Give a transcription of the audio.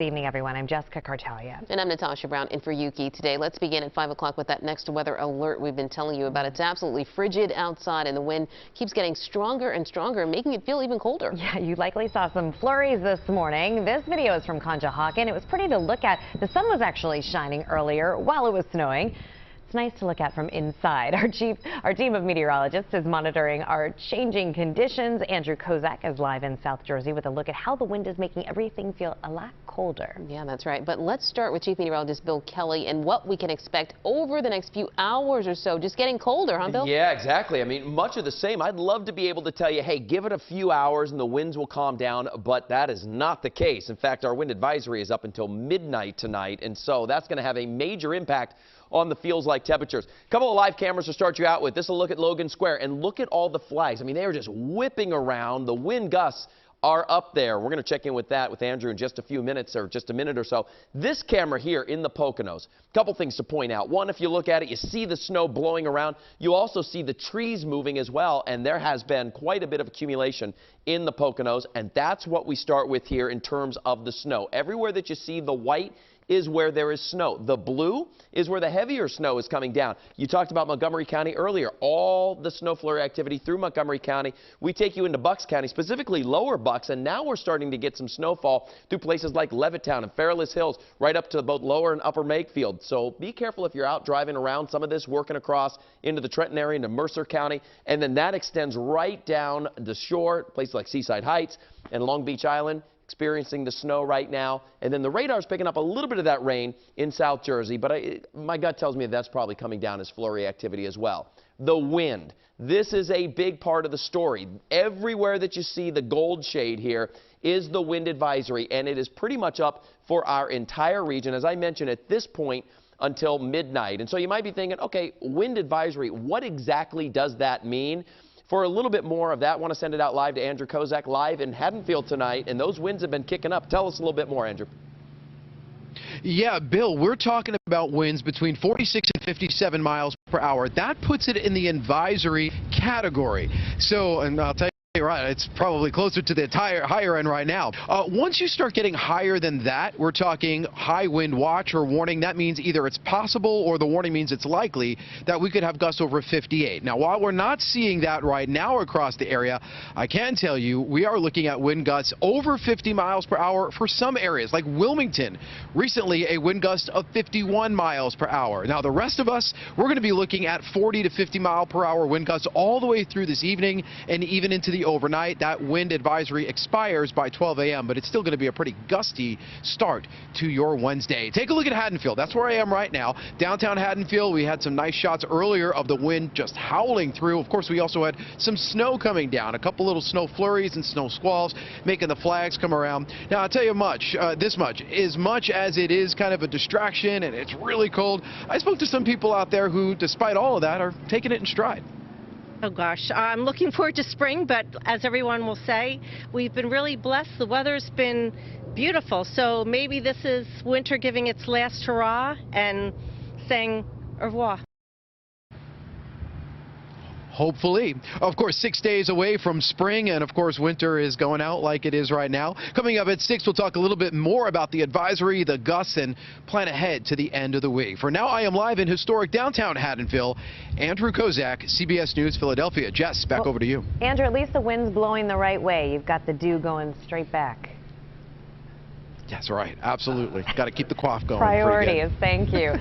Good evening, everyone. I'm Jessica Cartalia. And I'm Natasha Brown in for Yuki today. Let's begin at 5 o'clock with that next weather alert we've been telling you about. It's absolutely frigid outside, and the wind keeps getting stronger and stronger, making it feel even colder. Yeah, you likely saw some flurries this morning. This video is from Kozak. It was pretty to look at. The sun was actually shining earlier while it was snowing. It's nice to look at from inside. Our team of meteorologists is monitoring our changing conditions. Andrew Kozak is live in South Jersey with a look at how the wind is making everything feel a lot colder. Yeah, that's right. But let's start with Chief Meteorologist Bill Kelly and what we can expect over the next few hours or so. Just getting colder, huh, Bill? Yeah, exactly. I mean, much of the same. I'd love to be able to tell you, hey, give it a few hours and the winds will calm down, but that is not the case. In fact, our wind advisory is up until midnight tonight, and so that's going to have a major impact on the feels-like temperatures. A couple of live cameras to start you out with. This is a look at Logan Square, and look at all the flags. I mean, they are just whipping around. The wind gusts are up there. We're going to check in with that with Andrew in just a few minutes, or just a minute or so. This camera here in the Poconos, a couple things to point out. One, if you look at it, you see the snow blowing around. You also see the trees moving as well, and there has been quite a bit of accumulation in the Poconos, and that's what we start with here in terms of the snow. Everywhere that you see the white is where there is snow. The blue is where the heavier snow is coming down. You talked about Montgomery County earlier. All the snow flurry activity through Montgomery County. We take you into Bucks County, specifically lower Bucks, and now we're starting to get some snowfall through places like Levittown and Fairless Hills, right up to both lower and upper Makefield. So be careful if you're out driving around. Some of this working across into the Trenton area, into Mercer County, and then that extends right down the shore, places like Seaside Heights and Long Beach Island, experiencing the snow right now. And then the radar's picking up a little bit of that rain in South Jersey, but my gut tells me that's probably coming down as flurry activity as well. The wind. This is a big part of the story. Everywhere that you see the gold shade here is the wind advisory, and it is pretty much up for our entire region, as I mentioned, at this point until midnight. And so you might be thinking, okay, wind advisory, what exactly does that mean? For a little bit more of that, I want to send it out live to Andrew Kozak, live in Haddonfield tonight, and those winds have been kicking up. Tell us a little bit more, Andrew. Yeah, Bill, we're talking about winds between 46 and 57 miles per hour. That puts it in the advisory category. So, and I'll tell you, right, it's probably closer to the higher end right now. Once you start getting higher than that, we're talking high wind watch or warning. That means either it's possible or the warning means it's likely that we could have gusts over 58. Now, while we're not seeing that right now across the area, I can tell you we are looking at wind gusts over 50 miles per hour for some areas, like Wilmington. Recently, a wind gust of 51 miles per hour. Now, the rest of us, we're going to be looking at 40 to 50 mile per hour wind gusts all the way through this evening and even into the overnight. That wind advisory expires by 12 a.m., but it's still going to be a pretty gusty start to your Wednesday. Take a look at Haddonfield. That's where I am right now. Downtown Haddonfield, we had some nice shots earlier of the wind just howling through. Of course, we also had some snow coming down, a couple little snow flurries and snow squalls, making the flags come around. Now, I'll tell you this much, as much as it is kind of a distraction and it's really cold, I spoke to some people out there who, despite all of that, are taking it in stride. Oh gosh, I'm looking forward to spring, but as everyone will say, we've been really blessed. The weather's been beautiful, so maybe this is winter giving its last hurrah and saying au revoir. Hopefully. Of course, 6 days away from spring, and of course, winter is going out like it is right now. Coming up at 6, we'll talk a little bit more about the advisory, the gusts, and plan ahead to the end of the week. For now, I am live in historic downtown Haddonfield. Andrew Kozak, CBS News, Philadelphia. Jess, back over to you. Andrew, at least the wind's blowing the right way. You've got the dew going straight back. That's right. Absolutely. Got to keep the quaff going. Priorities. Thank you.